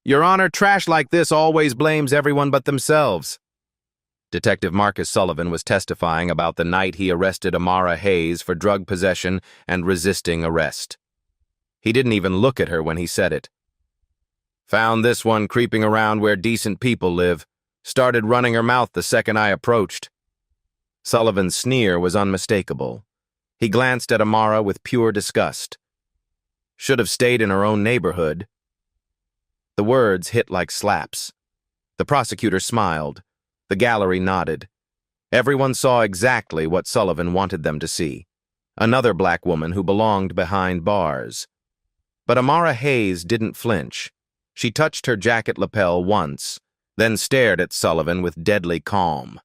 Your Honor, trash like this always blames everyone but themselves. Detective Marcus Sullivan was testifying about the night he arrested Amara Hayes for drug possession and resisting arrest. He didn't even look at her when he said it. Found this one creeping around where decent people live. Started running her mouth the second I approached. Sullivan's sneer was unmistakable. He glanced at Amara with pure disgust. Should have stayed in her own neighborhood. The words hit like slaps. The prosecutor smiled. The gallery nodded. Everyone saw exactly what Sullivan wanted them to see. Another black woman who belonged behind bars. But Amara Hayes didn't flinch. She touched her jacket lapel once, then stared at Sullivan with deadly calm.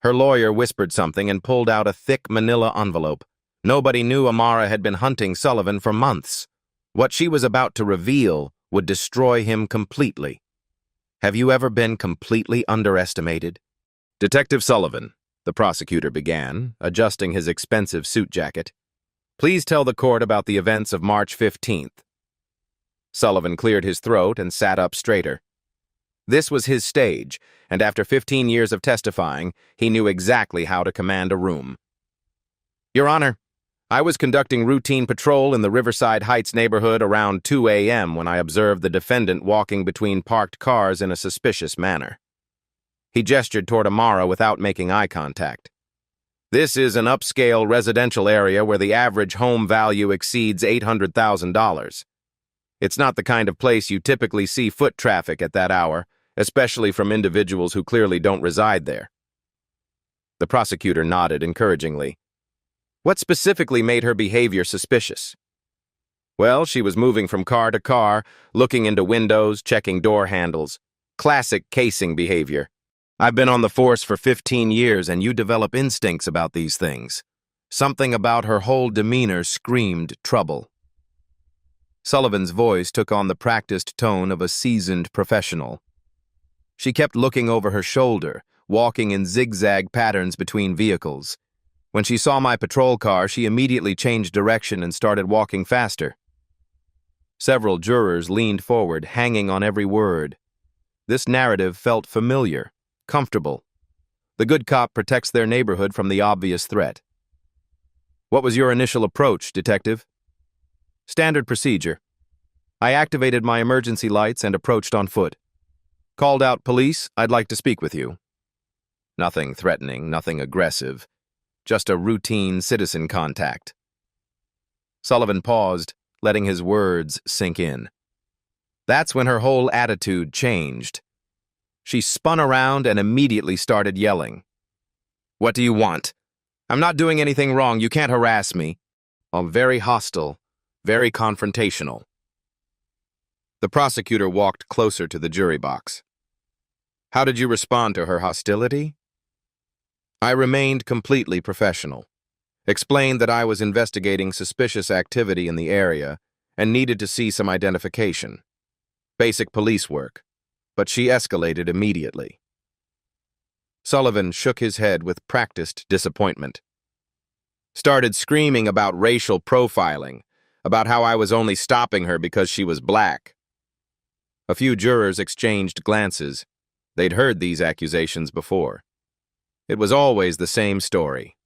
Her lawyer whispered something and pulled out a thick manila envelope. Nobody knew Amara had been hunting Sullivan for months. What she was about to reveal would destroy him completely. Have you ever been completely underestimated? Detective Sullivan, the prosecutor began, adjusting his expensive suit jacket. Please tell the court about the events of March 15th. Sullivan cleared his throat and sat up straighter. This was his stage, and after 15 years of testifying, he knew exactly how to command a room. Your Honor, I was conducting routine patrol in the Riverside Heights neighborhood around 2 a.m. when I observed the defendant walking between parked cars in a suspicious manner. He gestured toward Amara without making eye contact. This is an upscale residential area where the average home value exceeds $800,000. It's not the kind of place you typically see foot traffic at that hour, especially from individuals who clearly don't reside there. The prosecutor nodded encouragingly. What specifically made her behavior suspicious? Well, she was moving from car to car, looking into windows, checking door handles. Classic casing behavior. I've been on the force for 15 years and you develop instincts about these things. Something about her whole demeanor screamed trouble. Sullivan's voice took on the practiced tone of a seasoned professional. She kept looking over her shoulder, walking in zigzag patterns between vehicles. When she saw my patrol car, she immediately changed direction and started walking faster. Several jurors leaned forward, hanging on every word. This narrative felt familiar, comfortable. The good cop protects their neighborhood from the obvious threat. What was your initial approach, Detective? Standard procedure. I activated my emergency lights and approached on foot. Called out, "Police, I'd like to speak with you." Nothing threatening, nothing aggressive. Just a routine citizen contact. Sullivan paused, letting his words sink in. That's when her whole attitude changed. She spun around and immediately started yelling. "What do you want? I'm not doing anything wrong. You can't harass me." Very hostile, very confrontational. The prosecutor walked closer to the jury box. How did you respond to her hostility? I remained completely professional. Explained that I was investigating suspicious activity in the area and needed to see some identification. Basic police work. But she escalated immediately. Sullivan shook his head with practiced disappointment. Started screaming about racial profiling, about how I was only stopping her because she was black. A few jurors exchanged glances. They'd heard these accusations before. It was always the same story.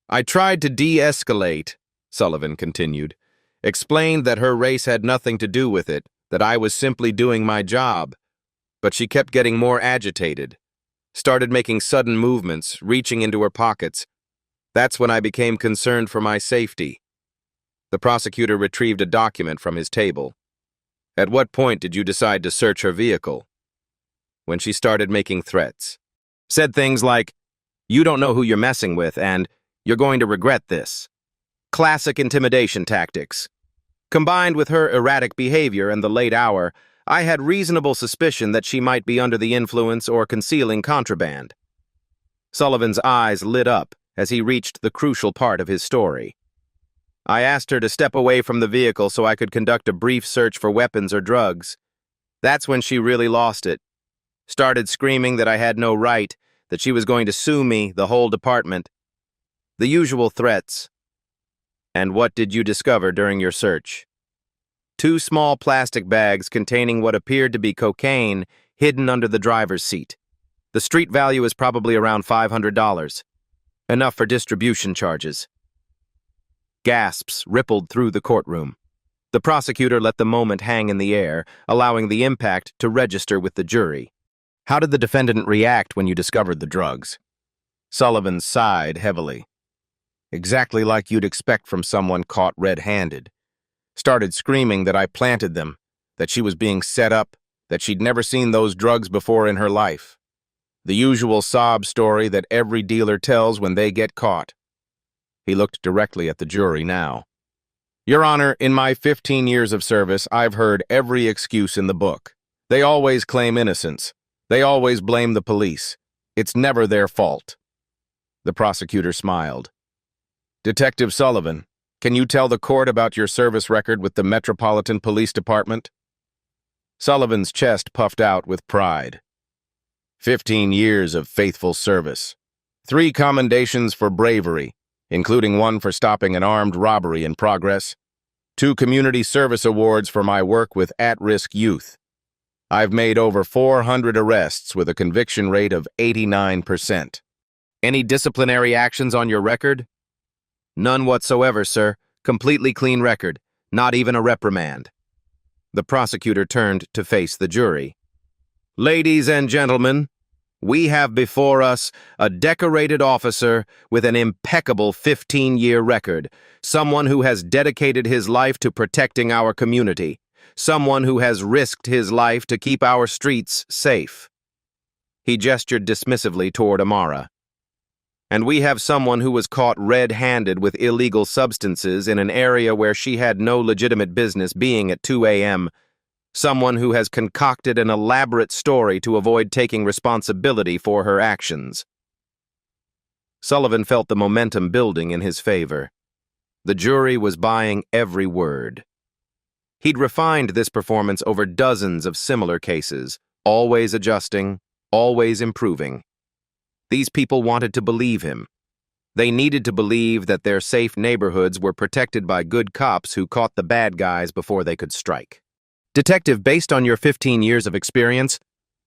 I tried to de-escalate, Sullivan continued, explained that her race had nothing to do with it, that I was simply doing my job. But she kept getting more agitated, started making sudden movements, reaching into her pockets. That's when I became concerned for my safety. The prosecutor retrieved a document from his table. At what point did you decide to search her vehicle? When she started making threats. Said things like, "You don't know who you're messing with," and "You're going to regret this." Classic intimidation tactics. Combined with her erratic behavior and the late hour, I had reasonable suspicion that she might be under the influence or concealing contraband. Sullivan's eyes lit up as he reached the crucial part of his story. I asked her to step away from the vehicle so I could conduct a brief search for weapons or drugs. That's when she really lost it. Started screaming that I had no right, that she was going to sue me, the whole department. The usual threats. And what did you discover during your search? 2 small plastic bags containing what appeared to be cocaine hidden under the driver's seat. The street value is probably around $500. Enough for distribution charges. Gasps rippled through the courtroom. The prosecutor let the moment hang in the air, allowing the impact to register with the jury. How did the defendant react when you discovered the drugs? Sullivan sighed heavily. Exactly like you'd expect from someone caught red-handed. Started screaming that I planted them, that she was being set up, that she'd never seen those drugs before in her life. The usual sob story that every dealer tells when they get caught. He looked directly at the jury now. Your Honor, in my 15 years of service, I've heard every excuse in the book. They always claim innocence. They always blame the police. It's never their fault. The prosecutor smiled. Detective Sullivan, can you tell the court about your service record with the Metropolitan Police Department? Sullivan's chest puffed out with pride. 15 years of faithful service. 3 commendations for bravery, including one for stopping an armed robbery in progress. 2 community service awards for my work with at-risk youth. I've made over 400 arrests with a conviction rate of 89%. Any disciplinary actions on your record? None whatsoever, sir. Completely clean record. Not even a reprimand. The prosecutor turned to face the jury. Ladies and gentlemen, we have before us a decorated officer with an impeccable 15-year record, someone who has dedicated his life to protecting our community, someone who has risked his life to keep our streets safe. He gestured dismissively toward Amara. And we have someone who was caught red-handed with illegal substances in an area where she had no legitimate business being at 2 a.m., someone who has concocted an elaborate story to avoid taking responsibility for her actions. Sullivan felt the momentum building in his favor. The jury was buying every word. He'd refined this performance over dozens of similar cases, always adjusting, always improving. These people wanted to believe him. They needed to believe that their safe neighborhoods were protected by good cops who caught the bad guys before they could strike. Detective, based on your 15 years of experience,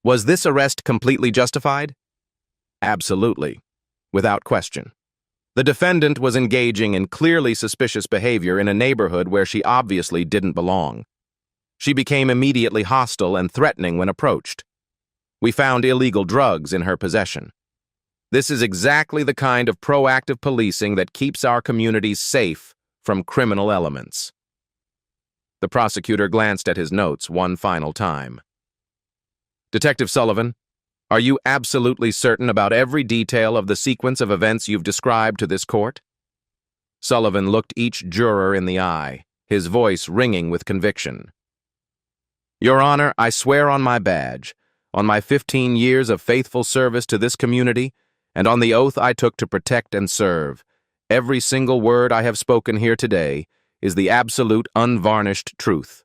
was this arrest completely justified? Absolutely, without question. The defendant was engaging in clearly suspicious behavior in a neighborhood where she obviously didn't belong. She became immediately hostile and threatening when approached. We found illegal drugs in her possession. This is exactly the kind of proactive policing that keeps our communities safe from criminal elements. The prosecutor glanced at his notes one final time. Detective Sullivan, are you absolutely certain about every detail of the sequence of events you've described to this court? Sullivan looked each juror in the eye, his voice ringing with conviction. Your Honor, I swear on my badge, on my 15 years of faithful service to this community, and on the oath I took to protect and serve, every single word I have spoken here today is the absolute, unvarnished truth.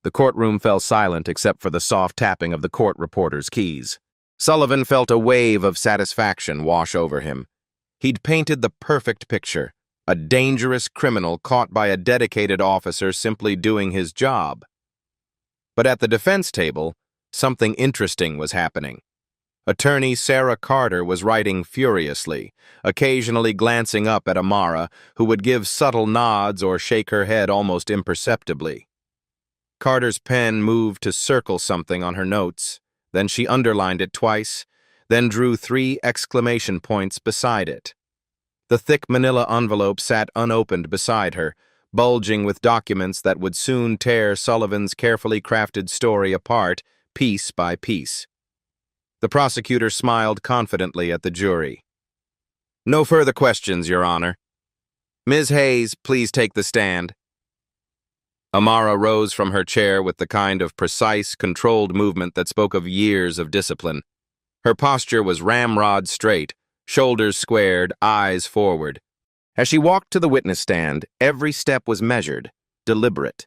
The courtroom fell silent except for the soft tapping of the court reporter's keys. Sullivan felt a wave of satisfaction wash over him. He'd painted the perfect picture, a dangerous criminal caught by a dedicated officer simply doing his job. But at the defense table, something interesting was happening. Attorney Sarah Carter was writing furiously, occasionally glancing up at Amara, who would give subtle nods or shake her head almost imperceptibly. Carter's pen moved to circle something on her notes, then she underlined it twice, then drew 3 exclamation points beside it. The thick manila envelope sat unopened beside her, bulging with documents that would soon tear Sullivan's carefully crafted story apart, piece by piece. The prosecutor smiled confidently at the jury. No further questions, Your Honor. Ms. Hayes, please take the stand. Amara rose from her chair with the kind of precise, controlled movement that spoke of years of discipline. Her posture was ramrod straight, shoulders squared, eyes forward. As she walked to the witness stand, every step was measured, deliberate.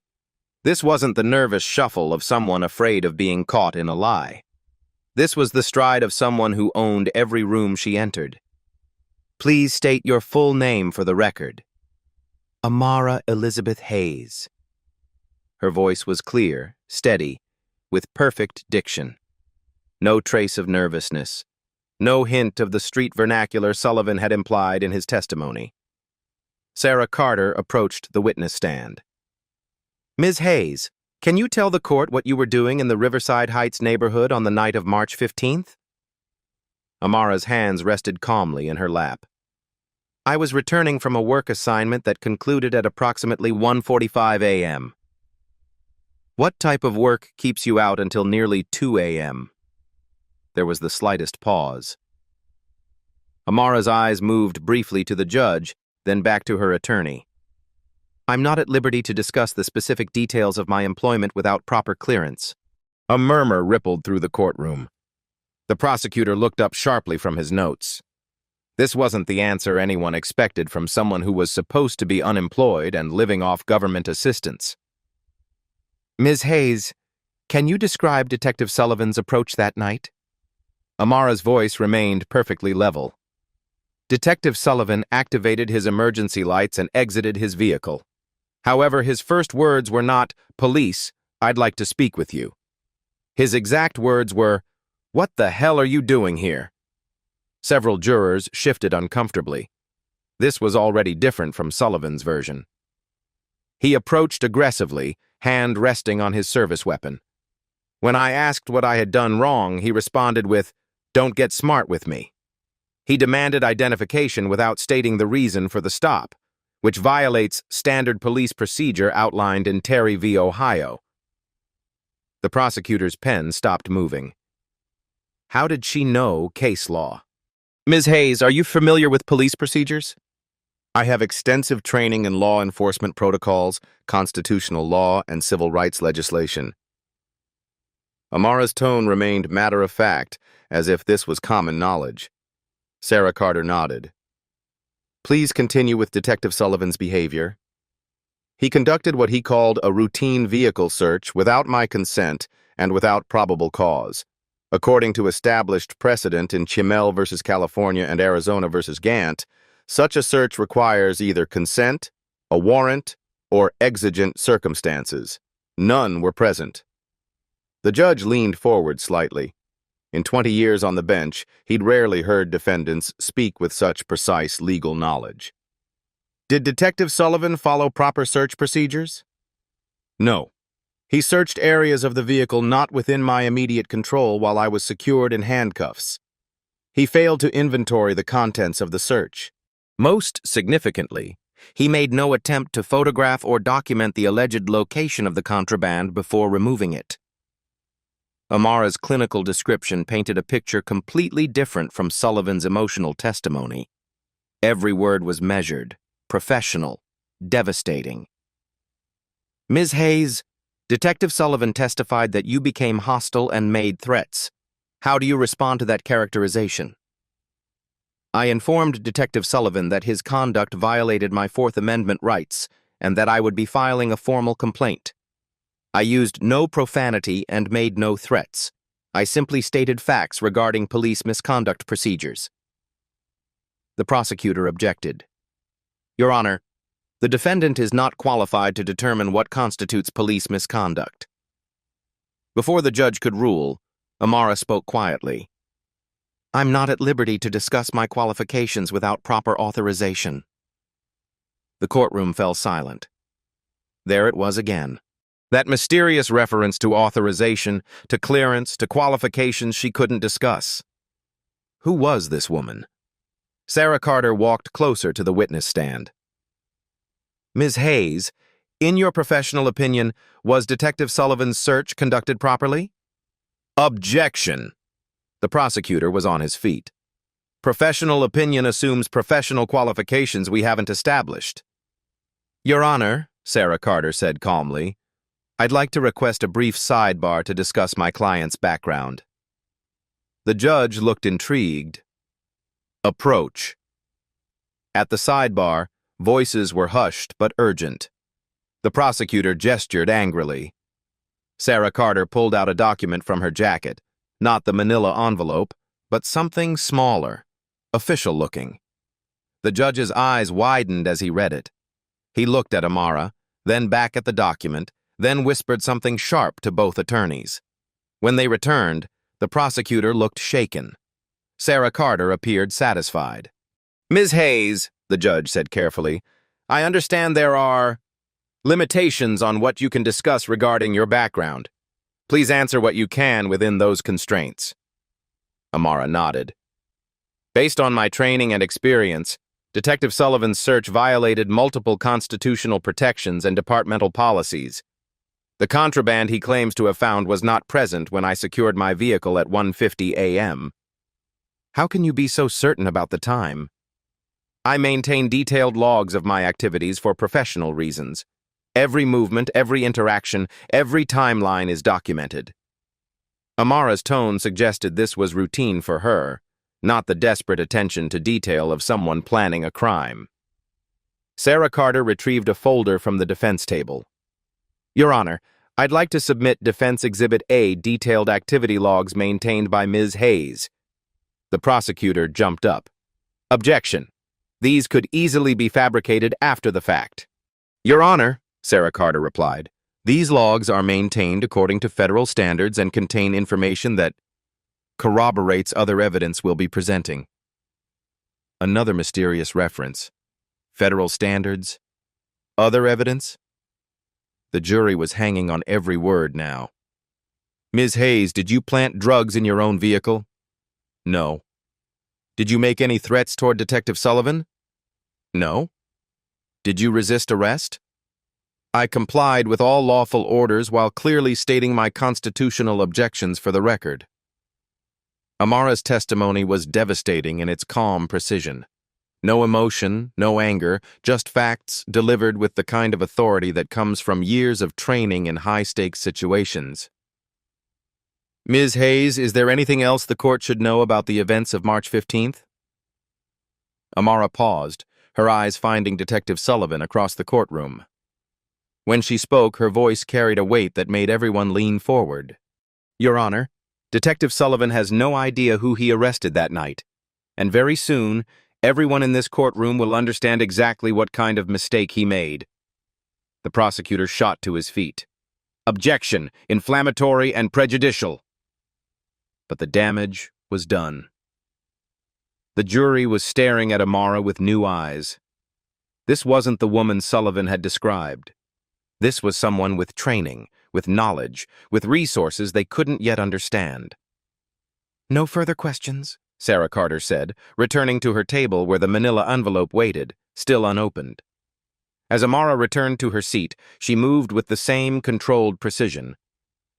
This wasn't the nervous shuffle of someone afraid of being caught in a lie. This was the stride of someone who owned every room she entered. Please state your full name for the record. Amara Elizabeth Hayes. Her voice was clear, steady, with perfect diction. No trace of nervousness. No hint of the street vernacular Sullivan had implied in his testimony. Sarah Carter approached the witness stand. "Ms. Hayes, can you tell the court what you were doing in the Riverside Heights neighborhood on the night of March 15th? Amara's hands rested calmly in her lap. "I was returning from a work assignment that concluded at approximately 1:45 a.m. "What type of work keeps you out until nearly 2 a.m.? There was the slightest pause. Amara's eyes moved briefly to the judge, then back to her attorney. "I'm not at liberty to discuss the specific details of my employment without proper clearance." A murmur rippled through the courtroom. The prosecutor looked up sharply from his notes. This wasn't the answer anyone expected from someone who was supposed to be unemployed and living off government assistance. "Ms. Hayes, can you describe Detective Sullivan's approach that night?" Amara's voice remained perfectly level. Detective Sullivan activated his emergency lights and exited his vehicle. However, his first words were not, "Police, I'd like to speak with you." His exact words were, "What the hell are you doing here?" Several jurors shifted uncomfortably. This was already different from Sullivan's version. He approached aggressively, hand resting on his service weapon. When I asked what I had done wrong, he responded with, "Don't get smart with me." He demanded identification without stating the reason for the stop, which violates standard police procedure outlined in Terry v. Ohio. The prosecutor's pen stopped moving. How did she know case law? "Ms. Hayes, are you familiar with police procedures?" "I have extensive training in law enforcement protocols, constitutional law, and civil rights legislation." Amara's tone remained matter-of-fact, as if this was common knowledge. Sarah Carter nodded. "Please continue with Detective Sullivan's behavior." "He conducted what he called a routine vehicle search without my consent and without probable cause. According to established precedent in Chimel v. California and Arizona v. Gant, such a search requires either consent, a warrant, or exigent circumstances. None were present." The judge leaned forward slightly. In 20 years on the bench, he'd rarely heard defendants speak with such precise legal knowledge. "Did Detective Sullivan follow proper search procedures?" "No. He searched areas of the vehicle not within my immediate control while I was secured in handcuffs. He failed to inventory the contents of the search. Most significantly, he made no attempt to photograph or document the alleged location of the contraband before removing it." Amara's clinical description painted a picture completely different from Sullivan's emotional testimony. Every word was measured, professional, devastating. "Ms. Hayes, Detective Sullivan testified that you became hostile and made threats. How do you respond to that characterization?" "I informed Detective Sullivan that his conduct violated my Fourth Amendment rights and that I would be filing a formal complaint. I used no profanity and made no threats. I simply stated facts regarding police misconduct procedures." The prosecutor objected. "Your Honor, the defendant is not qualified to determine what constitutes police misconduct." Before the judge could rule, Amara spoke quietly. "I'm not at liberty to discuss my qualifications without proper authorization." The courtroom fell silent. There it was again. That mysterious reference to authorization, to clearance, to qualifications she couldn't discuss. Who was this woman? Sarah Carter walked closer to the witness stand. "Ms. Hayes, in your professional opinion, was Detective Sullivan's search conducted properly?" "Objection!" The prosecutor was on his feet. "Professional opinion assumes professional qualifications we haven't established." "Your Honor," Sarah Carter said calmly, "I'd like to request a brief sidebar to discuss my client's background." The judge looked intrigued. "Approach." At the sidebar, voices were hushed but urgent. The prosecutor gestured angrily. Sarah Carter pulled out a document from her jacket, not the manila envelope, but something smaller, official-looking. The judge's eyes widened as he read it. He looked at Amara, then back at the document, then whispered something sharp to both attorneys. When they returned, the prosecutor looked shaken. Sarah Carter appeared satisfied. "Ms. Hayes," the judge said carefully, "I understand there are limitations on what you can discuss regarding your background. Please answer what you can within those constraints." Amara nodded. "Based on my training and experience, Detective Sullivan's search violated multiple constitutional protections and departmental policies. The contraband he claims to have found was not present when I secured my vehicle at 1:50 a.m. "How can you be so certain about the time?" "I maintain detailed logs of my activities for professional reasons. Every movement, every interaction, every timeline is documented." Amara's tone suggested this was routine for her, not the desperate attention to detail of someone planning a crime. Sarah Carter retrieved a folder from the defense table. "Your Honor, I'd like to submit Defense Exhibit A detailed activity logs maintained by Ms. Hayes." The prosecutor jumped up. "Objection. These could easily be fabricated after the fact." "Your Honor," Sarah Carter replied, "these logs are maintained according to federal standards and contain information that corroborates other evidence we'll be presenting." Another mysterious reference. Federal standards? Other evidence? The jury was hanging on every word now. "Ms. Hayes, did you plant drugs in your own vehicle?" "No." "Did you make any threats toward Detective Sullivan?" "No." "Did you resist arrest?" "I complied with all lawful orders while clearly stating my constitutional objections for the record." Amara's testimony was devastating in its calm precision. No emotion, no anger, just facts delivered with the kind of authority that comes from years of training in high-stakes situations. "Ms. Hayes, is there anything else the court should know about the events of March 15th? Amara paused, her eyes finding Detective Sullivan across the courtroom. When she spoke, her voice carried a weight that made everyone lean forward. "Your Honor, Detective Sullivan has no idea who he arrested that night, and very soon, everyone in this courtroom will understand exactly what kind of mistake he made." The prosecutor shot to his feet. "Objection, inflammatory and prejudicial." But the damage was done. The jury was staring at Amara with new eyes. This wasn't the woman Sullivan had described. This was someone with training, with knowledge, with resources they couldn't yet understand. "No further questions," Sarah Carter said, returning to her table where the manila envelope waited, still unopened. As Amara returned to her seat, she moved with the same controlled precision.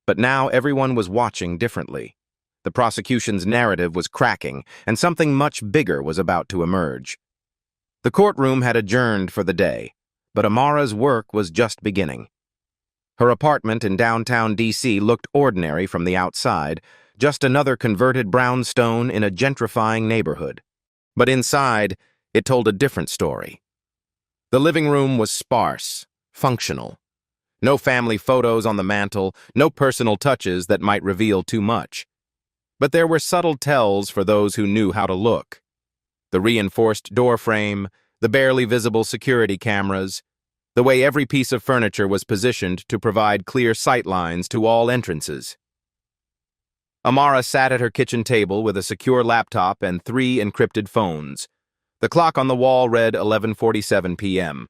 But now everyone was watching differently. The prosecution's narrative was cracking, and something much bigger was about to emerge. The courtroom had adjourned for the day, but Amara's work was just beginning. Her apartment in downtown D.C. looked ordinary from the outside, just another converted brownstone in a gentrifying neighborhood. But inside, it told a different story. The living room was sparse, functional. No family photos on the mantel, no personal touches that might reveal too much. But there were subtle tells for those who knew how to look. The reinforced door frame, the barely visible security cameras, the way every piece of furniture was positioned to provide clear sight lines to all entrances. Amara sat at her kitchen table with a secure laptop and 3 encrypted phones. The clock on the wall read 11:47 p.m.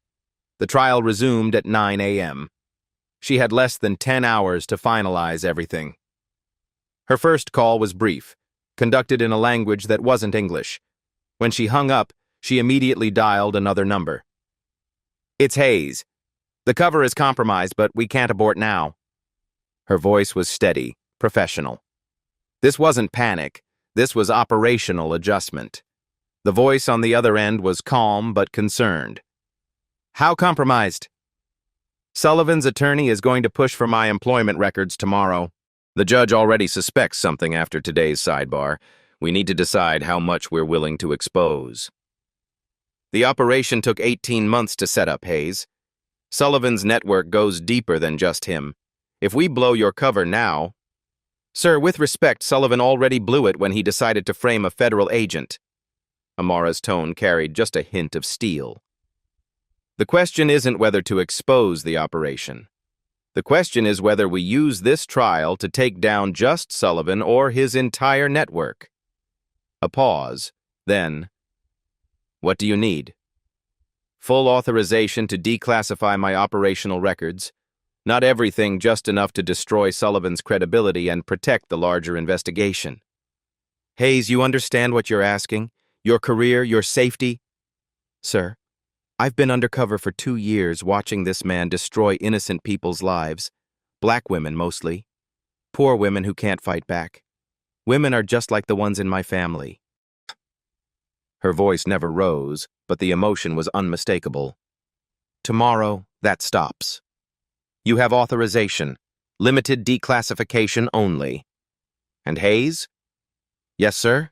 The trial resumed at 9 a.m. She had less than 10 hours to finalize everything. Her first call was brief, conducted in a language that wasn't English. When she hung up, she immediately dialed another number. "It's Hayes. The cover is compromised, but we can't abort now." Her voice was steady, professional. This wasn't panic. This was operational adjustment. The voice on the other end was calm but concerned. "How compromised?" "Sullivan's attorney is going to push for my employment records tomorrow. The judge already suspects something after today's sidebar. We need to decide how much we're willing to expose." "The operation took 18 months to set up, Hayes. Sullivan's network goes deeper than just him. If we blow your cover now—" "Sir, with respect, Sullivan already blew it when he decided to frame a federal agent." Amara's tone carried just a hint of steel. "The question isn't whether to expose the operation. The question is whether we use this trial to take down just Sullivan or his entire network. A pause. Then, what do you need? Full authorization to declassify my operational records. Not everything, just enough to destroy Sullivan's credibility and protect the larger investigation. Hayes, you understand what you're asking? Your career, your safety? Sir, I've been undercover for 2 years watching this man destroy innocent people's lives. Black women, mostly. Poor women who can't fight back. Women are just like the ones in my family. Her voice never rose, but the emotion was unmistakable. Tomorrow, that stops. You have authorization. Limited declassification only. And Hayes? Yes, sir?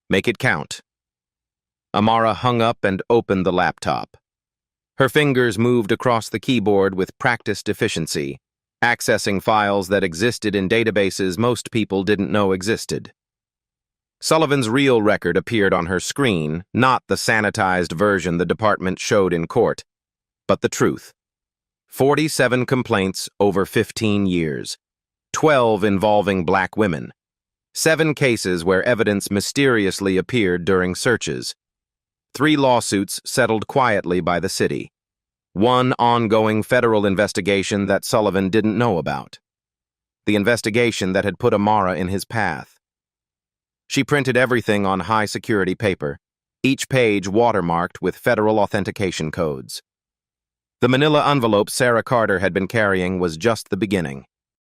Make it count. Amara hung up and opened the laptop. Her fingers moved across the keyboard with practiced efficiency, accessing files that existed in databases most people didn't know existed. Sullivan's real record appeared on her screen, not the sanitized version the department showed in court, but the truth. 47 complaints over 15 years, 12 involving black women, 7 cases where evidence mysteriously appeared during searches, 3 lawsuits settled quietly by the city, 1 ongoing federal investigation that Sullivan didn't know about, the investigation that had put Amara in his path. She printed everything on high-security paper, each page watermarked with federal authentication codes. The manila envelope Sarah Carter had been carrying was just the beginning.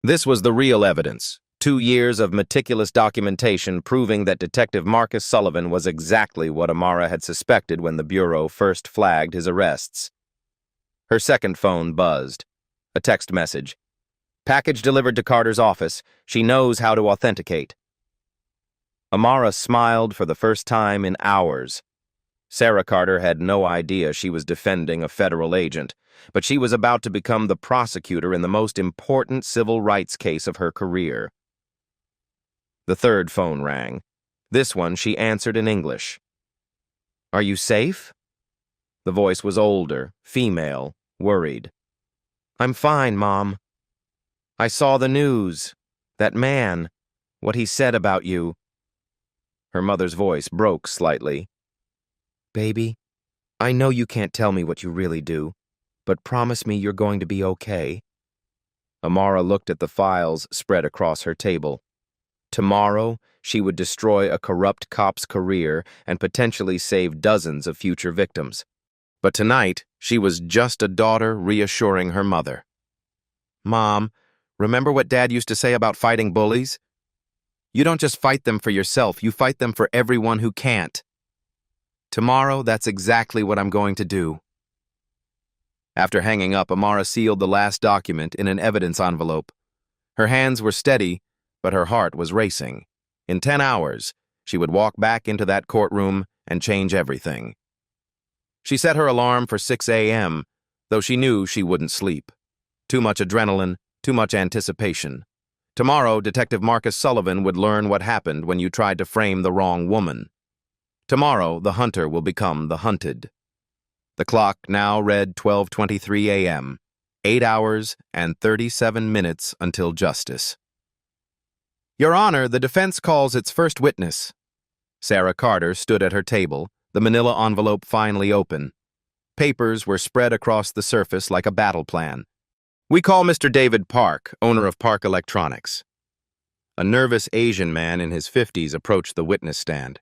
This was the real evidence, 2 years of meticulous documentation proving that Detective Marcus Sullivan was exactly what Amara had suspected when the Bureau first flagged his arrests. Her second phone buzzed. A text message. Package delivered to Carter's office. She knows how to authenticate. Amara smiled for the first time in hours. Sarah Carter had no idea she was defending a federal agent, but she was about to become the prosecutor in the most important civil rights case of her career. The third phone rang. This one she answered in English. Are you safe? The voice was older, female, worried. I'm fine, Mom. I saw the news. That man. What he said about you. Her mother's voice broke slightly. Baby, I know you can't tell me what you really do, but promise me you're going to be okay. Amara looked at the files spread across her table. Tomorrow, she would destroy a corrupt cop's career and potentially save dozens of future victims. But tonight, she was just a daughter reassuring her mother. Mom, remember what Dad used to say about fighting bullies? You don't just fight them for yourself, you fight them for everyone who can't. Tomorrow, that's exactly what I'm going to do. After hanging up, Amara sealed the last document in an evidence envelope. Her hands were steady, but her heart was racing. In 10 hours, she would walk back into that courtroom and change everything. She set her alarm for 6 a.m., though she knew she wouldn't sleep. Too much adrenaline, too much anticipation. Tomorrow, Detective Marcus Sullivan would learn what happened when you tried to frame the wrong woman. Tomorrow, the hunter will become the hunted. The clock now read 12:23 a.m., 8 hours and 37 minutes until justice. Your Honor, the defense calls its first witness. Sarah Carter stood at her table, the manila envelope finally open. Papers were spread across the surface like a battle plan. We call Mr. David Park, owner of Park Electronics. A nervous Asian man in his 50s approached the witness stand.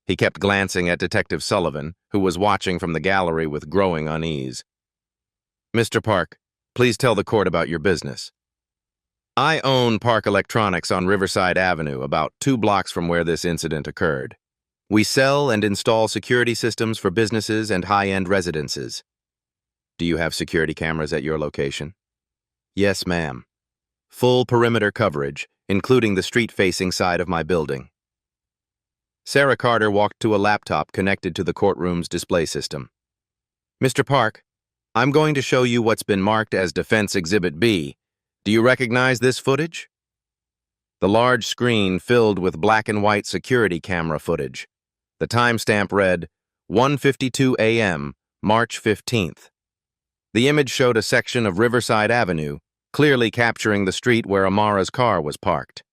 He kept glancing at Detective Sullivan, who was watching from the gallery with growing unease. Mr. Park, please tell the court about your business. I own Park Electronics on Riverside Avenue, about 2 blocks from where this incident occurred. We sell and install security systems for businesses and high-end residences. Do you have security cameras at your location? Yes, ma'am. Full perimeter coverage, including the street-facing side of my building. Sarah Carter walked to a laptop connected to the courtroom's display system. Mr. Park, I'm going to show you what's been marked as Defense Exhibit B. Do you recognize this footage? The large screen filled with black and white security camera footage. The timestamp read 1:52 a.m., March 15th. The image showed a section of Riverside Avenue clearly capturing the street where Amara's car was parked.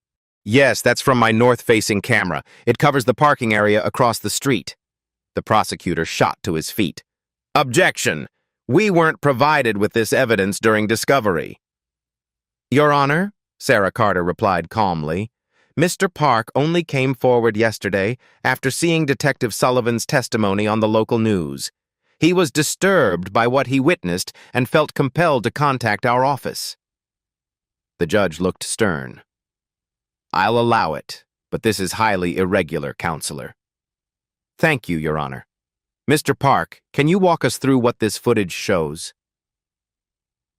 Yes, that's from my north-facing camera. It covers the parking area across the street. The prosecutor shot to his feet. Objection! We weren't provided with this evidence during discovery. Your Honor, Sarah Carter replied calmly, Mr. Park only came forward yesterday after seeing Detective Sullivan's testimony on the local news. He was disturbed by what he witnessed and felt compelled to contact our office. The judge looked stern. I'll allow it, but this is highly irregular, Counselor. Thank you, Your Honor. Mr. Park, can you walk us through what this footage shows?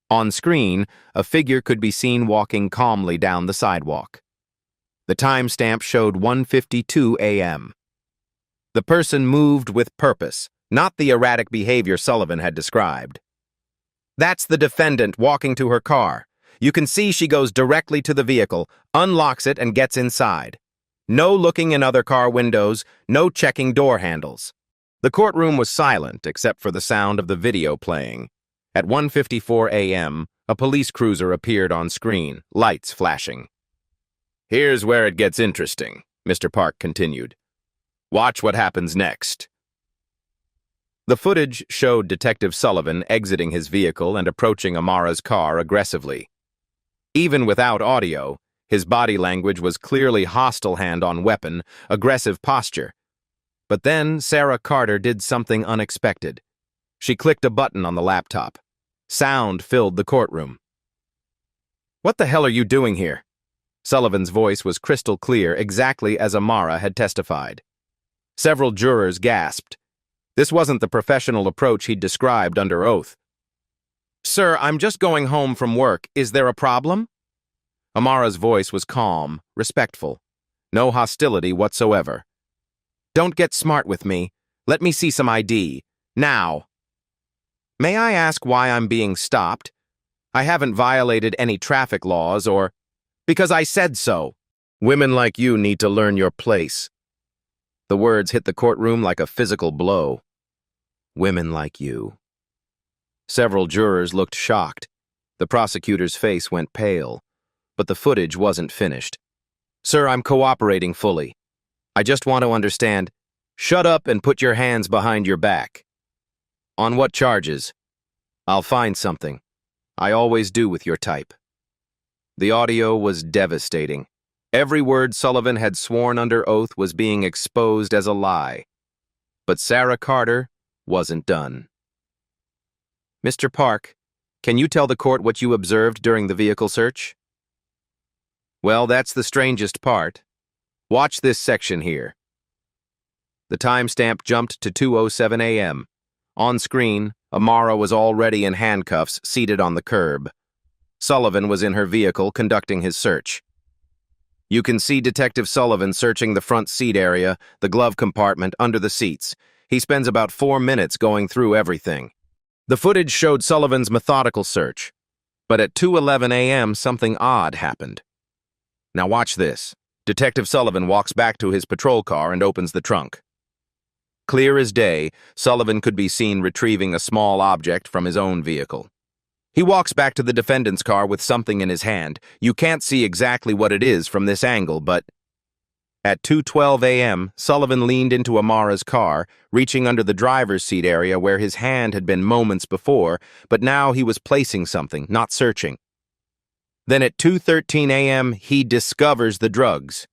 On screen, a figure could be seen walking calmly down the sidewalk. The timestamp showed 1:52 a.m. The person moved with purpose, not the erratic behavior Sullivan had described. That's the defendant walking to her car. You can see she goes directly to the vehicle, unlocks it, and gets inside. No looking in other car windows, no checking door handles. The courtroom was silent except for the sound of the video playing. At 1:54 a.m., a police cruiser appeared on screen, lights flashing. Here's where it gets interesting, Mr. Park continued. Watch what happens next. The footage showed Detective Sullivan exiting his vehicle and approaching Amara's car aggressively. Even without audio, his body language was clearly hostile hand on weapon, aggressive posture. But then Sarah Carter did something unexpected. She clicked a button on the laptop. Sound filled the courtroom. What the hell are you doing here? Sullivan's voice was crystal clear, exactly as Amara had testified. Several jurors gasped. This wasn't the professional approach he'd described under oath. Sir, I'm just going home from work. Is there a problem? Amara's voice was calm, respectful. No hostility whatsoever. Don't get smart with me. Let me see some ID. Now. May I ask why I'm being stopped? I haven't violated any traffic laws or... Because I said so. Women like you need to learn your place. The words hit the courtroom like a physical blow. Women like you. Several jurors looked shocked. The prosecutor's face went pale. But the footage wasn't finished. Sir, I'm cooperating fully. I just want to understand. Shut up and put your hands behind your back. On what charges? I'll find something. I always do with your type. The audio was devastating. Every word Sullivan had sworn under oath was being exposed as a lie. But Sarah Carter wasn't done. Mr. Park, can you tell the court what you observed during the vehicle search? Well, that's the strangest part. Watch this section here. The timestamp jumped to 2:07 a.m. On screen, Amara was already in handcuffs, seated on the curb. Sullivan was in her vehicle conducting his search. You can see Detective Sullivan searching the front seat area, the glove compartment, under the seats. He spends about 4 minutes going through everything. The footage showed Sullivan's methodical search. But at 2:11 a.m., something odd happened. Now watch this. Detective Sullivan walks back to his patrol car and opens the trunk. Clear as day, Sullivan could be seen retrieving a small object from his own vehicle. He walks back to the defendant's car with something in his hand. You can't see exactly what it is from this angle, but... At 2:12 a.m., Sullivan leaned into Amara's car, reaching under the driver's seat area where his hand had been moments before, but now he was placing something, not searching. Then at 2:13 a.m., he discovers the drugs.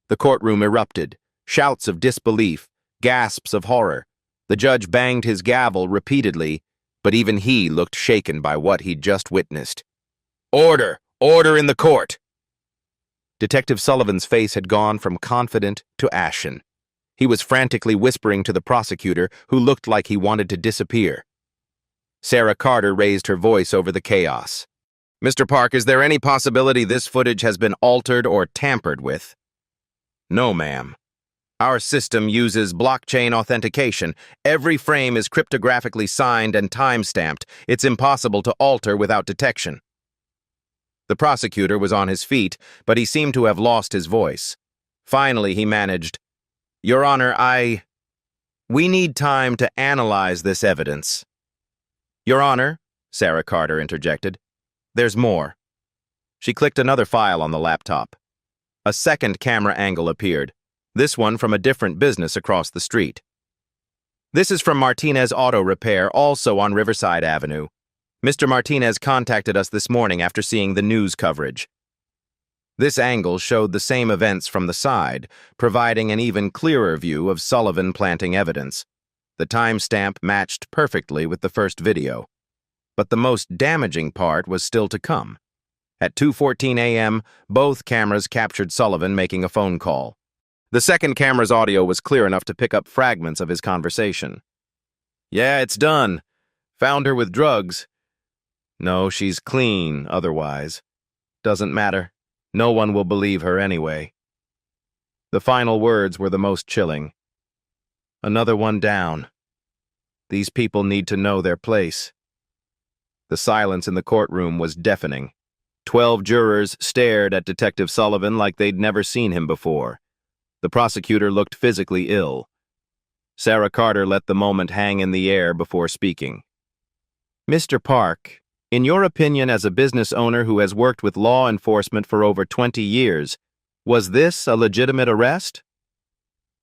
The courtroom erupted. Shouts of disbelief, gasps of horror. The judge banged his gavel repeatedly, but even he looked shaken by what he'd just witnessed. Order! Order in the court! Detective Sullivan's face had gone from confident to ashen. He was frantically whispering to the prosecutor, who looked like he wanted to disappear. Sarah Carter raised her voice over the chaos. Mr. Park, is there any possibility this footage has been altered or tampered with? No, ma'am. Our system uses blockchain authentication. Every frame is cryptographically signed and time-stamped. It's impossible to alter without detection. The prosecutor was on his feet, but he seemed to have lost his voice. Finally, he managed, Your Honor, we need time to analyze this evidence. Your Honor, Sarah Carter interjected, There's more. She clicked another file on the laptop. A second camera angle appeared, this one from a different business across the street. This is from Martinez Auto Repair, also on Riverside Avenue. Mr. Martinez contacted us this morning after seeing the news coverage. This angle showed the same events from the side, providing an even clearer view of Sullivan planting evidence. The timestamp matched perfectly with the first video. But the most damaging part was still to come. At 2:14 a.m., both cameras captured Sullivan making a phone call. The second camera's audio was clear enough to pick up fragments of his conversation. "Yeah, it's done. Found her with drugs. No, she's clean otherwise. Doesn't matter. No one will believe her anyway." The final words were the most chilling. Another one down. These people need to know their place. The silence in the courtroom was deafening. 12 jurors stared at Detective Sullivan like they'd never seen him before. The prosecutor looked physically ill. Sarah Carter let the moment hang in the air before speaking. "Mr. Park, in your opinion as a business owner who has worked with law enforcement for over 20 years, was this a legitimate arrest?"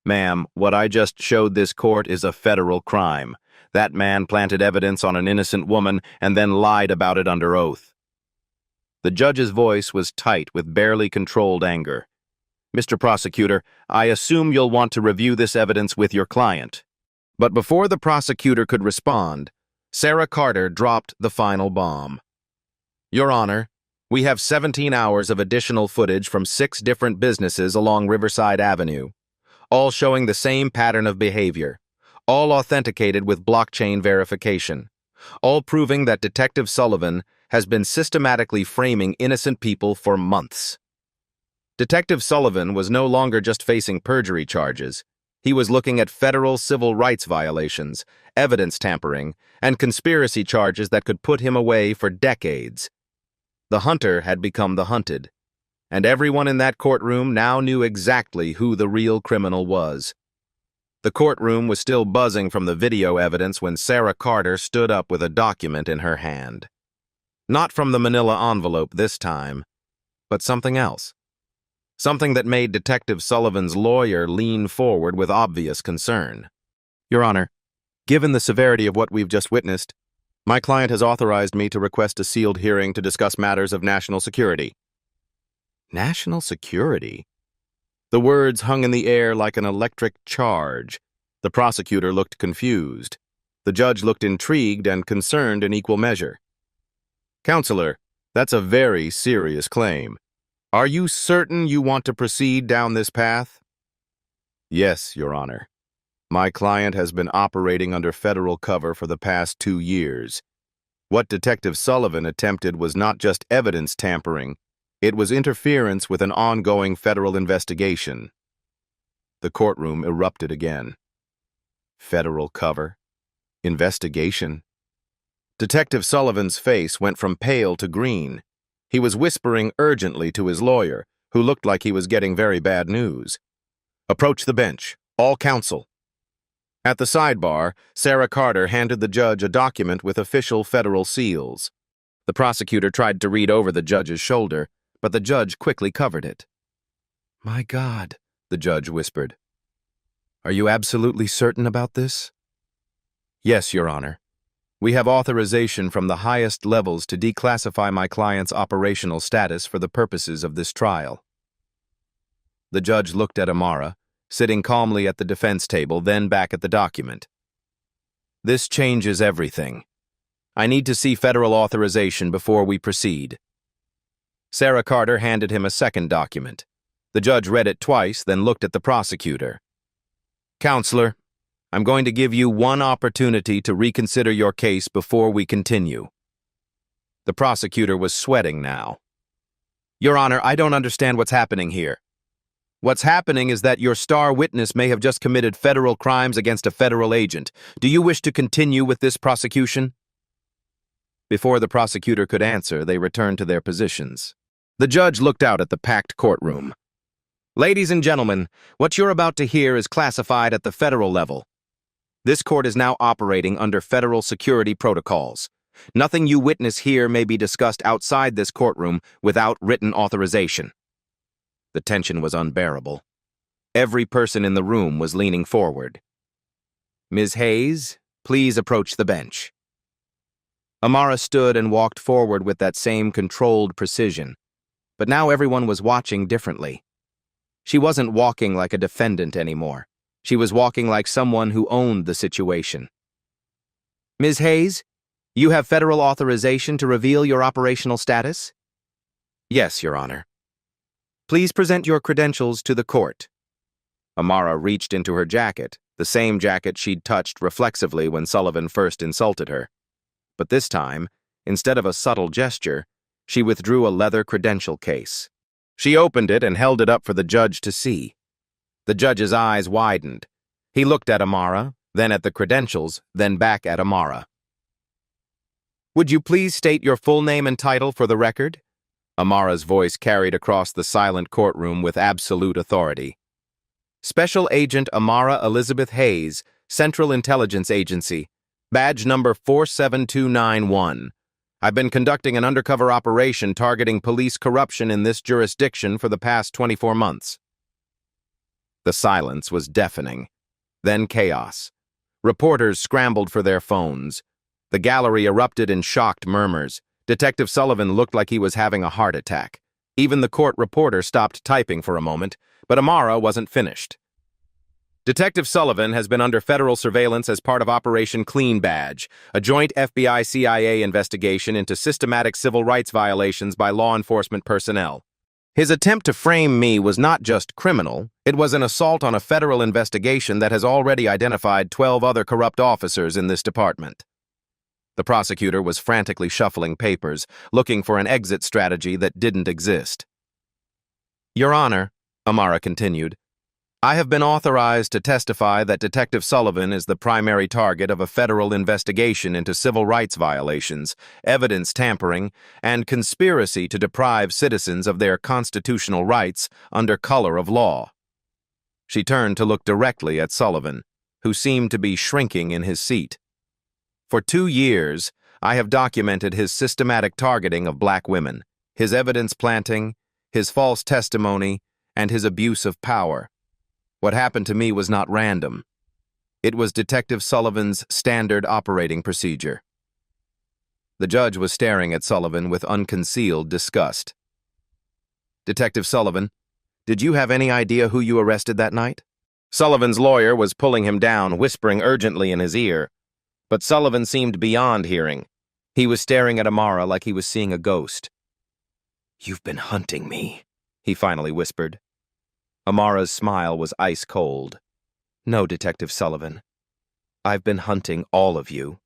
"Ma'am, what I just showed this court is a federal crime. That man planted evidence on an innocent woman and then lied about it under oath." The judge's voice was tight with barely controlled anger. "Mr. Prosecutor, I assume you'll want to review this evidence with your client." But before the prosecutor could respond, Sarah Carter dropped the final bomb. "Your Honor, we have 17 hours of additional footage from 6 different businesses along Riverside Avenue, all showing the same pattern of behavior, all authenticated with blockchain verification, all proving that Detective Sullivan has been systematically framing innocent people for months." Detective Sullivan was no longer just facing perjury charges. He was looking at federal civil rights violations, evidence tampering, and conspiracy charges that could put him away for decades. The hunter had become the hunted, and everyone in that courtroom now knew exactly who the real criminal was. The courtroom was still buzzing from the video evidence when Sarah Carter stood up with a document in her hand. Not from the manila envelope this time, but something else. Something that made Detective Sullivan's lawyer lean forward with obvious concern. "Your Honor, given the severity of what we've just witnessed, my client has authorized me to request a sealed hearing to discuss matters of national security." National security? The words hung in the air like an electric charge. The prosecutor looked confused. The judge looked intrigued and concerned in equal measure. "Counselor, that's a very serious claim. Are you certain you want to proceed down this path?" "Yes, Your Honor. My client has been operating under federal cover for the past 2 years. What Detective Sullivan attempted was not just evidence tampering, it was interference with an ongoing federal investigation." The courtroom erupted again. Federal cover? Investigation? Detective Sullivan's face went from pale to green. He was whispering urgently to his lawyer, who looked like he was getting very bad news. "Approach the bench. All counsel." At the sidebar, Sarah Carter handed the judge a document with official federal seals. The prosecutor tried to read over the judge's shoulder, but the judge quickly covered it. "My God," the judge whispered. "Are you absolutely certain about this?" "Yes, Your Honor. We have authorization from the highest levels to declassify my client's operational status for the purposes of this trial." The judge looked at Amara, sitting calmly at the defense table, then back at the document. "This changes everything. I need to see federal authorization before we proceed." Sarah Carter handed him a second document. The judge read it twice, then looked at the prosecutor. "Counselor, I'm going to give you one opportunity to reconsider your case before we continue." The prosecutor was sweating now. "Your Honor, I don't understand what's happening here. What's happening is that your star witness may have just committed federal crimes against a federal agent. Do you wish to continue with this prosecution?" Before the prosecutor could answer, they returned to their positions. The judge looked out at the packed courtroom. "Ladies and gentlemen, what you're about to hear is classified at the federal level. This court is now operating under federal security protocols. Nothing you witness here may be discussed outside this courtroom without written authorization. The tension was unbearable. Every person in the room was leaning forward. Ms. Hayes, please approach the bench. Amara stood and walked forward with that same controlled precision, but now everyone was watching differently. She wasn't walking like a defendant anymore. She was walking like someone who owned the situation. Ms. Hayes, you have federal authorization to reveal your operational status? Yes, Your Honor. Please present your credentials to the court. Amara reached into her jacket, the same jacket she'd touched reflexively when Sullivan first insulted her. But this time, instead of a subtle gesture, she withdrew a leather credential case. She opened it and held it up for the judge to see. The judge's eyes widened. He looked at Amara, then at the credentials, then back at Amara. Would you please state your full name and title for the record? Amara's voice carried across the silent courtroom with absolute authority. Special Agent Amara Elizabeth Hayes, Central Intelligence Agency, badge number 47291. I've been conducting an undercover operation targeting police corruption in this jurisdiction for the past 24 months. The silence was deafening. Then chaos. Reporters scrambled for their phones. The gallery erupted in shocked murmurs. Detective Sullivan looked like he was having a heart attack. Even the court reporter stopped typing for a moment, but Amara wasn't finished. Detective Sullivan has been under federal surveillance as part of Operation Clean Badge, a joint FBI-CIA investigation into systematic civil rights violations by law enforcement personnel. His attempt to frame me was not just criminal, it was an assault on a federal investigation that has already identified 12 other corrupt officers in this department. The prosecutor was frantically shuffling papers, looking for an exit strategy that didn't exist. Your Honor, Amara continued, I have been authorized to testify that Detective Sullivan is the primary target of a federal investigation into civil rights violations, evidence tampering, and conspiracy to deprive citizens of their constitutional rights under color of law. She turned to look directly at Sullivan, who seemed to be shrinking in his seat. For 2 years, I have documented his systematic targeting of black women, his evidence planting, his false testimony, and his abuse of power. What happened to me was not random. It was Detective Sullivan's standard operating procedure. The judge was staring at Sullivan with unconcealed disgust. Detective Sullivan, did you have any idea who you arrested that night? Sullivan's lawyer was pulling him down, whispering urgently in his ear. But Sullivan seemed beyond hearing. He was staring at Amara like he was seeing a ghost. You've been hunting me, he finally whispered. Amara's smile was ice cold. No, Detective Sullivan. I've been hunting all of you.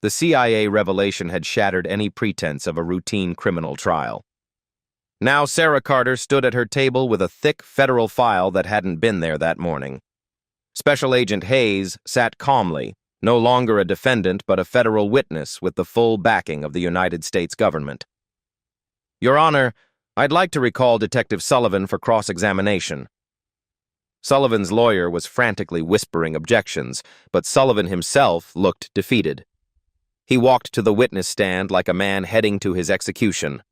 The CIA revelation had shattered any pretense of a routine criminal trial. Now Sarah Carter stood at her table with a thick federal file that hadn't been there that morning. Special Agent Hayes sat calmly, no longer a defendant but a federal witness with the full backing of the United States government. Your Honor, I'd like to recall Detective Sullivan for cross-examination. Sullivan's lawyer was frantically whispering objections, but Sullivan himself looked defeated. He walked to the witness stand like a man heading to his execution.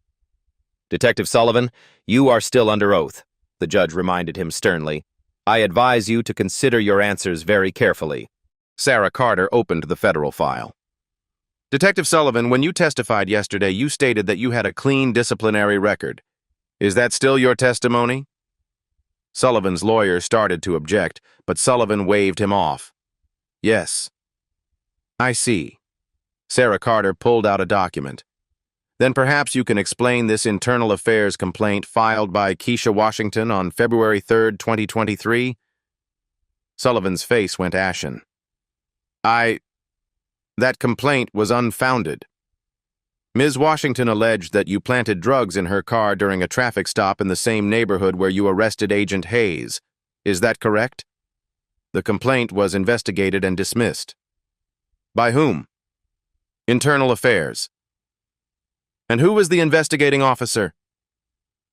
Detective Sullivan, you are still under oath, the judge reminded him sternly. I advise you to consider your answers very carefully. Sarah Carter opened the federal file. Detective Sullivan, when you testified yesterday, you stated that you had a clean disciplinary record. Is that still your testimony? Sullivan's lawyer started to object, but Sullivan waved him off. Yes. I see. Sarah Carter pulled out a document. Then perhaps you can explain this internal affairs complaint filed by Keisha Washington on February 3rd, 2023? Sullivan's face went ashen. That complaint was unfounded. Ms. Washington alleged that you planted drugs in her car during a traffic stop in the same neighborhood where you arrested Agent Hayes. Is that correct? The complaint was investigated and dismissed. By whom? Internal Affairs. And who was the investigating officer?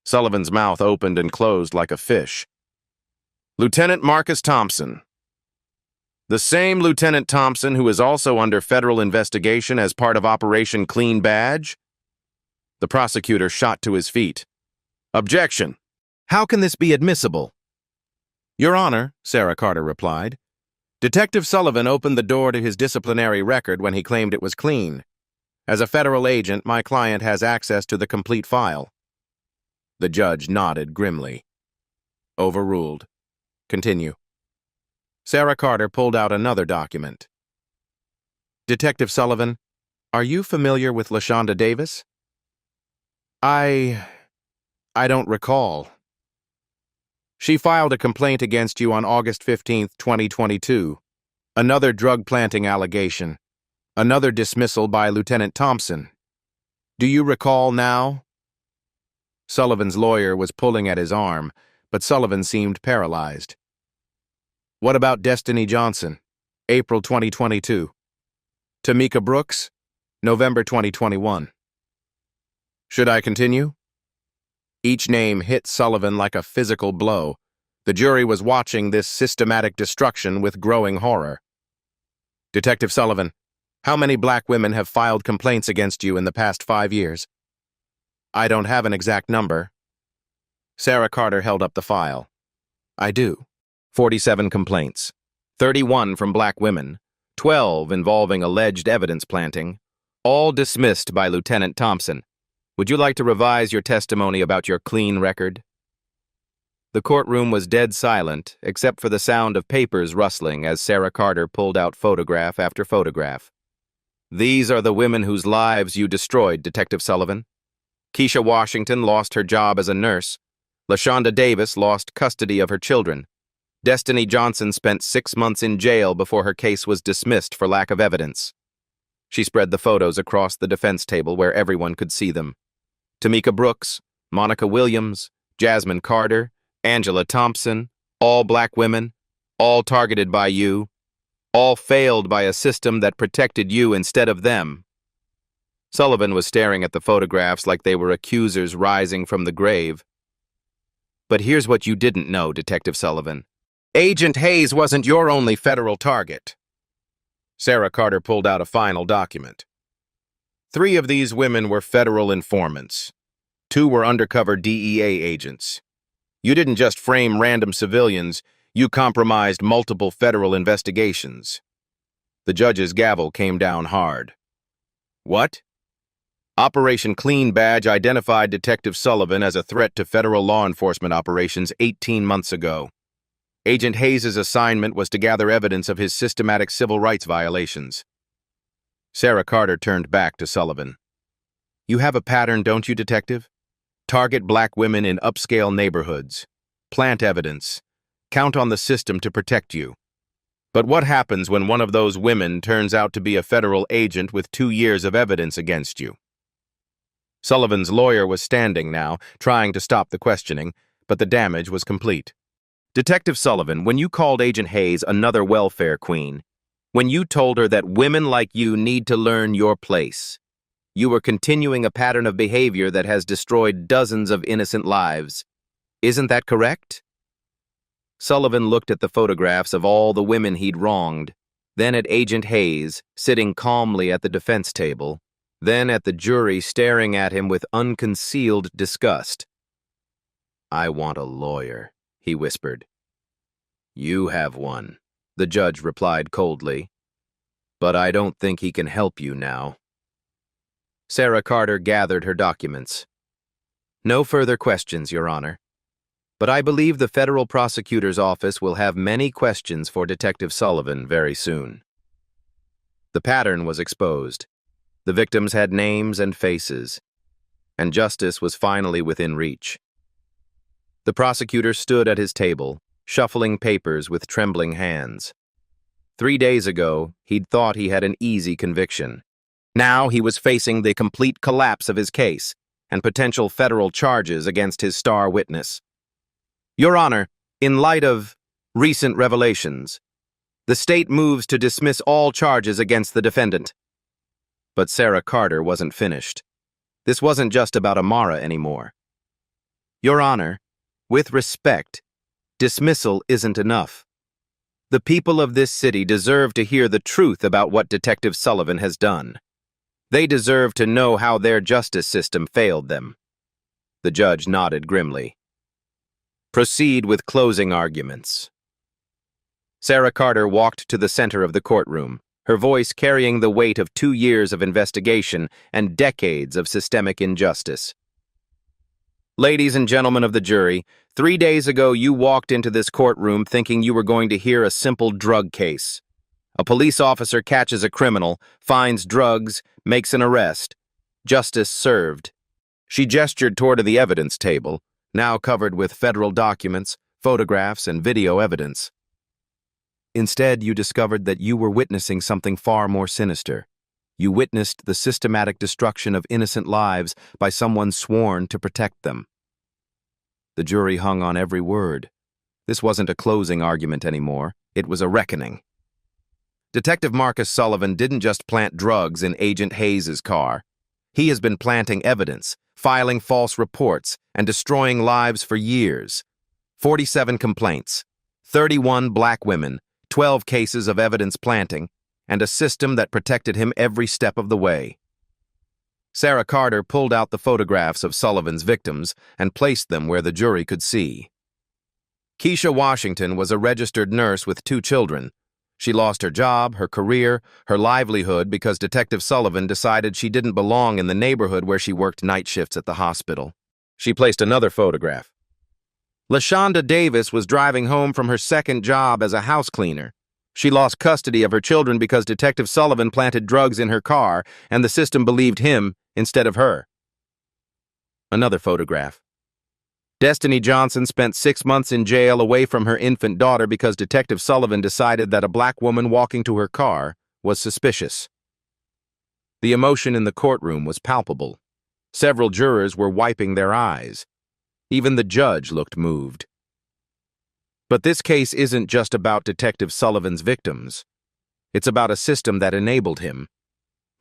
Sullivan's mouth opened and closed like a fish. Lieutenant Marcus Thompson. The same Lieutenant Thompson who is also under federal investigation as part of Operation Clean Badge? The prosecutor shot to his feet. Objection. How can this be admissible? Your Honor, Sarah Carter replied. Detective Sullivan opened the door to his disciplinary record when he claimed it was clean. As a federal agent, my client has access to the complete file. The judge nodded grimly. Overruled. Continue. Sarah Carter pulled out another document. Detective Sullivan, are you familiar with LaShonda Davis? I don't recall. She filed a complaint against you on August 15, 2022. Another drug planting allegation. Another dismissal by Lieutenant Thompson. Do you recall now? Sullivan's lawyer was pulling at his arm, but Sullivan seemed paralyzed. What about Destiny Johnson, April 2022? Tamika Brooks, November 2021. Should I continue? Each name hit Sullivan like a physical blow. The jury was watching this systematic destruction with growing horror. Detective Sullivan, how many black women have filed complaints against you in the past 5 years? I don't have an exact number. Sarah Carter held up the file. I do. 47 complaints. 31 from black women. 12 involving alleged evidence planting. All dismissed by Lieutenant Thompson. Would you like to revise your testimony about your clean record? The courtroom was dead silent, except for the sound of papers rustling as Sarah Carter pulled out photograph after photograph. These are the women whose lives you destroyed, Detective Sullivan. Keisha Washington lost her job as a nurse. LaShonda Davis lost custody of her children. Destiny Johnson spent 6 months in jail before her case was dismissed for lack of evidence. She spread the photos across the defense table where everyone could see them. Tamika Brooks, Monica Williams, Jasmine Carter, Angela Thompson, all black women, all targeted by you, all failed by a system that protected you instead of them. Sullivan was staring at the photographs like they were accusers rising from the grave. But here's what you didn't know, Detective Sullivan. Agent Hayes wasn't your only federal target. Sarah Carter pulled out a final document. 3 of these women were federal informants. 2 were undercover DEA agents. You didn't just frame random civilians, you compromised multiple federal investigations. The judge's gavel came down hard. What? Operation Clean Badge identified Detective Sullivan as a threat to federal law enforcement operations 18 months ago. Agent Hayes' assignment was to gather evidence of his systematic civil rights violations. Sarah Carter turned back to Sullivan. You have a pattern, don't you, Detective? Target black women in upscale neighborhoods. Plant evidence. Count on the system to protect you. But what happens when one of those women turns out to be a federal agent with 2 years of evidence against you? Sullivan's lawyer was standing now, trying to stop the questioning, but the damage was complete. Detective Sullivan, when you called Agent Hayes another welfare queen, when you told her that women like you need to learn your place, you were continuing a pattern of behavior that has destroyed dozens of innocent lives. Isn't that correct? Sullivan looked at the photographs of all the women he'd wronged, then at Agent Hayes, sitting calmly at the defense table, then at the jury staring at him with unconcealed disgust. I want a lawyer, he whispered. You have one, the judge replied coldly. But I don't think he can help you now. Sarah Carter gathered her documents. No further questions, Your Honor. But I believe the federal prosecutor's office will have many questions for Detective Sullivan very soon. The pattern was exposed. The victims had names and faces, and justice was finally within reach. The prosecutor stood at his table, shuffling papers with trembling hands. 3 days ago, he'd thought he had an easy conviction. Now he was facing the complete collapse of his case and potential federal charges against his star witness. Your Honor, in light of recent revelations, the state moves to dismiss all charges against the defendant. But Sarah Carter wasn't finished. This wasn't just about Amara anymore. Your Honor, with respect, dismissal isn't enough. The people of this city deserve to hear the truth about what Detective Sullivan has done. They deserve to know how their justice system failed them. The judge nodded grimly. Proceed with closing arguments. Sarah Carter walked to the center of the courtroom, her voice carrying the weight of 2 years of investigation and decades of systemic injustice. Ladies and gentlemen of the jury, 3 days ago you walked into this courtroom thinking you were going to hear a simple drug case. A police officer catches a criminal, finds drugs, makes an arrest. Justice served. She gestured toward the evidence table, now covered with federal documents, photographs, and video evidence. Instead, you discovered that you were witnessing something far more sinister. You witnessed the systematic destruction of innocent lives by someone sworn to protect them. The jury hung on every word. This wasn't a closing argument anymore. It was a reckoning. Detective Marcus Sullivan didn't just plant drugs in Agent Hayes' car. He has been planting evidence, filing false reports, and destroying lives for years. 47 complaints, 31 black women, 12 cases of evidence planting, and a system that protected him every step of the way. Sarah Carter pulled out the photographs of Sullivan's victims and placed them where the jury could see. Keisha Washington was a registered nurse with 2 children. She lost her job, her career, her livelihood because Detective Sullivan decided she didn't belong in the neighborhood where she worked night shifts at the hospital. She placed another photograph. LaShonda Davis was driving home from her second job as a house cleaner. She lost custody of her children because Detective Sullivan planted drugs in her car and the system believed him instead of her. Another photograph. Destiny Johnson spent 6 months in jail away from her infant daughter because Detective Sullivan decided that a black woman walking to her car was suspicious. The emotion in the courtroom was palpable. Several jurors were wiping their eyes. Even the judge looked moved. But this case isn't just about Detective Sullivan's victims. It's about a system that enabled him.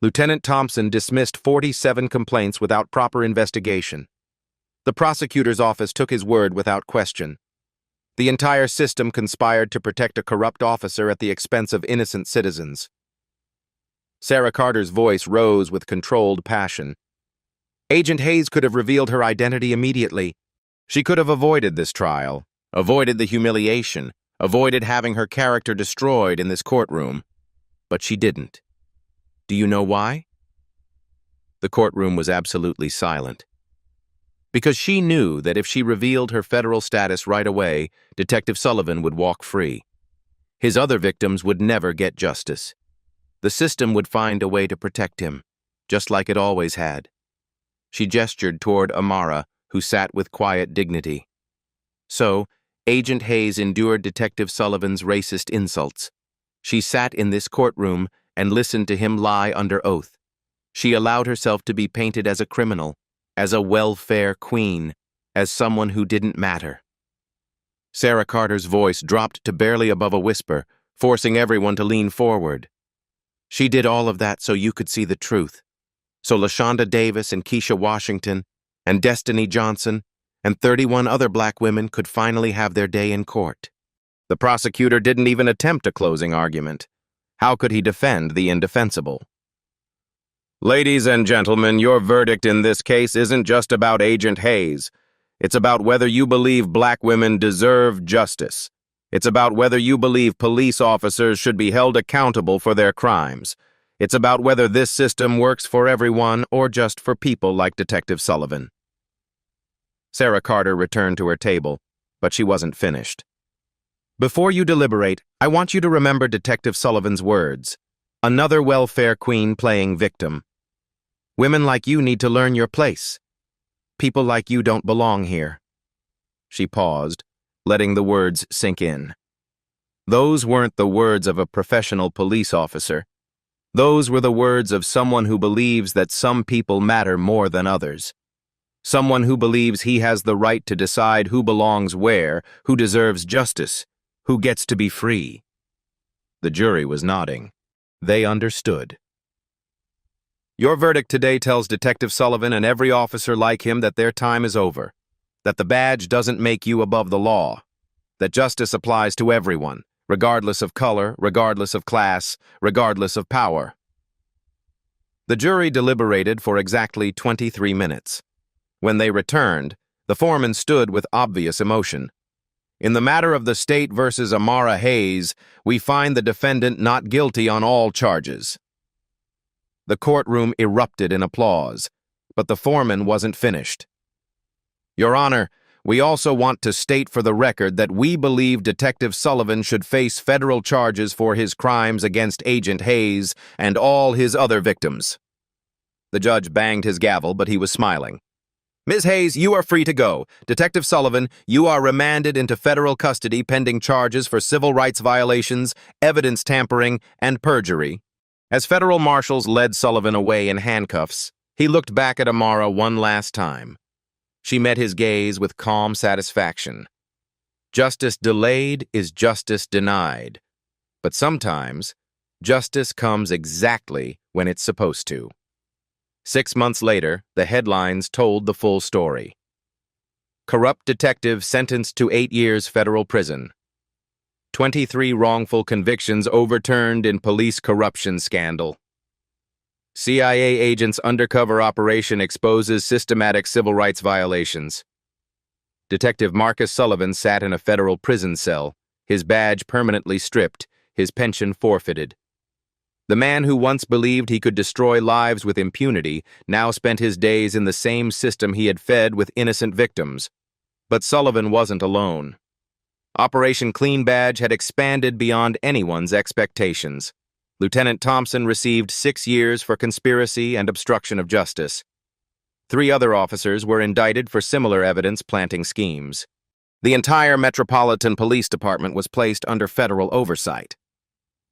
Lieutenant Thompson dismissed 47 complaints without proper investigation. The prosecutor's office took his word without question. The entire system conspired to protect a corrupt officer at the expense of innocent citizens. Sarah Carter's voice rose with controlled passion. Agent Hayes could have revealed her identity immediately. She could have avoided this trial, avoided the humiliation, avoided having her character destroyed in this courtroom. But she didn't. Do you know why? The courtroom was absolutely silent. Because she knew that if she revealed her federal status right away, Detective Sullivan would walk free. His other victims would never get justice. The system would find a way to protect him, just like it always had. She gestured toward Amara, who sat with quiet dignity. So, Agent Hayes endured Detective Sullivan's racist insults. She sat in this courtroom and listened to him lie under oath. She allowed herself to be painted as a criminal, as a welfare queen, as someone who didn't matter. Sarah Carter's voice dropped to barely above a whisper, forcing everyone to lean forward. She did all of that so you could see the truth. So LaShonda Davis and Keisha Washington and Destiny Johnson and 31 other black women could finally have their day in court. The prosecutor didn't even attempt a closing argument. How could he defend the indefensible? Ladies and gentlemen, your verdict in this case isn't just about Agent Hayes. It's about whether you believe black women deserve justice. It's about whether you believe police officers should be held accountable for their crimes. It's about whether this system works for everyone or just for people like Detective Sullivan. Sarah Carter returned to her table, but she wasn't finished. Before you deliberate, I want you to remember Detective Sullivan's words. Another welfare queen playing victim. Women like you need to learn your place. People like you don't belong here. She paused, letting the words sink in. Those weren't the words of a professional police officer. Those were the words of someone who believes that some people matter more than others. Someone who believes he has the right to decide who belongs where, who deserves justice, who gets to be free. The jury was nodding. They understood. Your verdict today tells Detective Sullivan and every officer like him that their time is over, that the badge doesn't make you above the law, that justice applies to everyone, regardless of color, regardless of class, regardless of power. The jury deliberated for exactly 23 minutes. When they returned, the foreman stood with obvious emotion. In the matter of the state versus Amara Hayes, we find the defendant not guilty on all charges. The courtroom erupted in applause, but the foreman wasn't finished. Your Honor, we also want to state for the record that we believe Detective Sullivan should face federal charges for his crimes against Agent Hayes and all his other victims. The judge banged his gavel, but he was smiling. Ms. Hayes, you are free to go. Detective Sullivan, you are remanded into federal custody pending charges for civil rights violations, evidence tampering, and perjury. As federal marshals led Sullivan away in handcuffs, he looked back at Amara one last time. She met his gaze with calm satisfaction. Justice delayed is justice denied. But sometimes, justice comes exactly when it's supposed to. 6 months later, the headlines told the full story. Corrupt detective sentenced to 8 years federal prison. 23 wrongful convictions overturned in police corruption scandal. CIA agents' undercover operation exposes systematic civil rights violations. Detective Marcus Sullivan sat in a federal prison cell, his badge permanently stripped, his pension forfeited. The man who once believed he could destroy lives with impunity now spent his days in the same system he had fed with innocent victims. But Sullivan wasn't alone. Operation Clean Badge had expanded beyond anyone's expectations. Lieutenant Thompson received 6 years for conspiracy and obstruction of justice. 3 other officers were indicted for similar evidence-planting schemes. The entire Metropolitan Police Department was placed under federal oversight.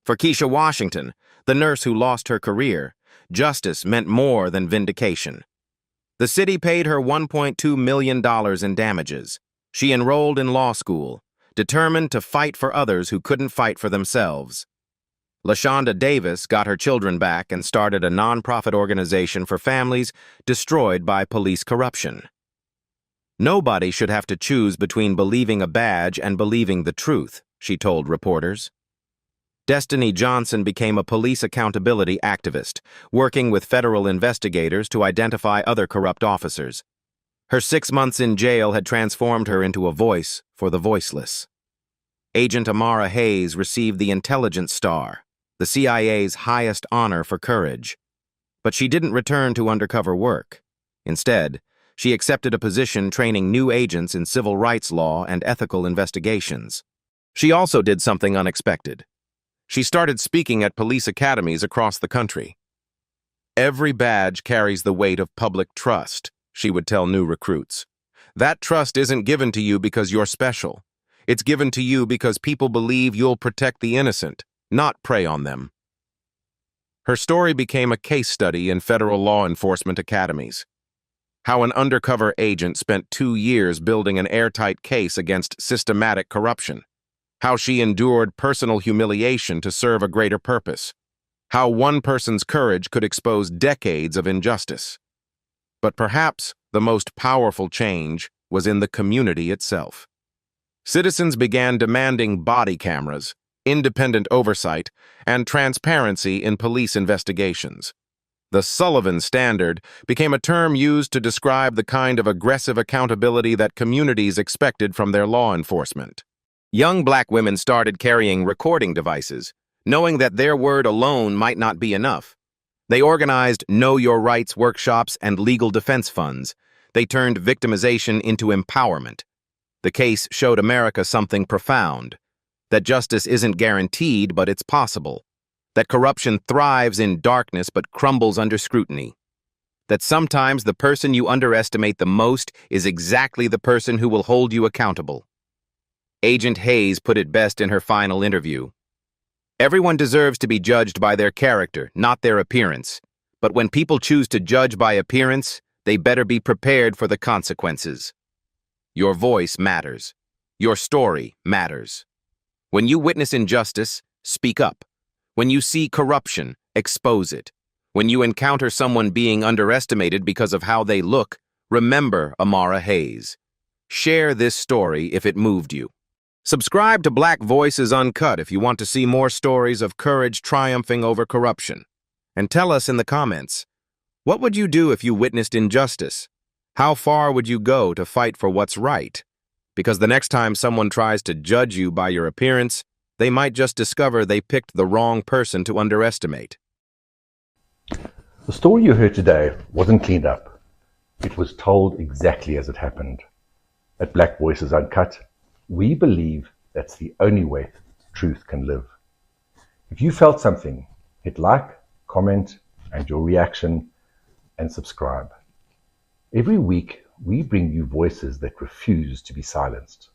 For Keisha Washington, the nurse who lost her career, justice meant more than vindication. The city paid her $1.2 million in damages. She enrolled in law school, determined to fight for others who couldn't fight for themselves. LaShonda Davis got her children back and started a nonprofit organization for families destroyed by police corruption. Nobody should have to choose between believing a badge and believing the truth, she told reporters. Destiny Johnson became a police accountability activist, working with federal investigators to identify other corrupt officers. Her 6 months in jail had transformed her into a voice for the voiceless. Agent Amara Hayes received the Intelligence Star, the CIA's highest honor for courage. But she didn't return to undercover work. Instead, she accepted a position training new agents in civil rights law and ethical investigations. She also did something unexpected. She started speaking at police academies across the country. Every badge carries the weight of public trust, she would tell new recruits. That trust isn't given to you because you're special. It's given to you because people believe you'll protect the innocent, not prey on them. Her story became a case study in federal law enforcement academies. How an undercover agent spent 2 years building an airtight case against systematic corruption. How she endured personal humiliation to serve a greater purpose. How one person's courage could expose decades of injustice. But perhaps the most powerful change was in the community itself. Citizens began demanding body cameras, independent oversight, and transparency in police investigations. The Sullivan Standard became a term used to describe the kind of aggressive accountability that communities expected from their law enforcement. Young black women started carrying recording devices, knowing that their word alone might not be enough. They organized Know Your Rights workshops and legal defense funds. They turned victimization into empowerment. The case showed America something profound. That justice isn't guaranteed, but it's possible. That corruption thrives in darkness but crumbles under scrutiny. That sometimes the person you underestimate the most is exactly the person who will hold you accountable. Agent Hayes put it best in her final interview. Everyone deserves to be judged by their character, not their appearance. But when people choose to judge by appearance, they better be prepared for the consequences. Your voice matters. Your story matters. When you witness injustice, speak up. When you see corruption, expose it. When you encounter someone being underestimated because of how they look, remember Amara Hayes. Share this story if it moved you. Subscribe to Black Voices Uncut if you want to see more stories of courage triumphing over corruption. And tell us in the comments, what would you do if you witnessed injustice? How far would you go to fight for what's right? Because the next time someone tries to judge you by your appearance, they might just discover they picked the wrong person to underestimate. The story you heard today wasn't cleaned up. It was told exactly as it happened. At Black Voices Uncut, we believe that's the only way truth can live. If you felt something, hit like, comment, and your reaction, and subscribe. Every week, we bring you voices that refuse to be silenced.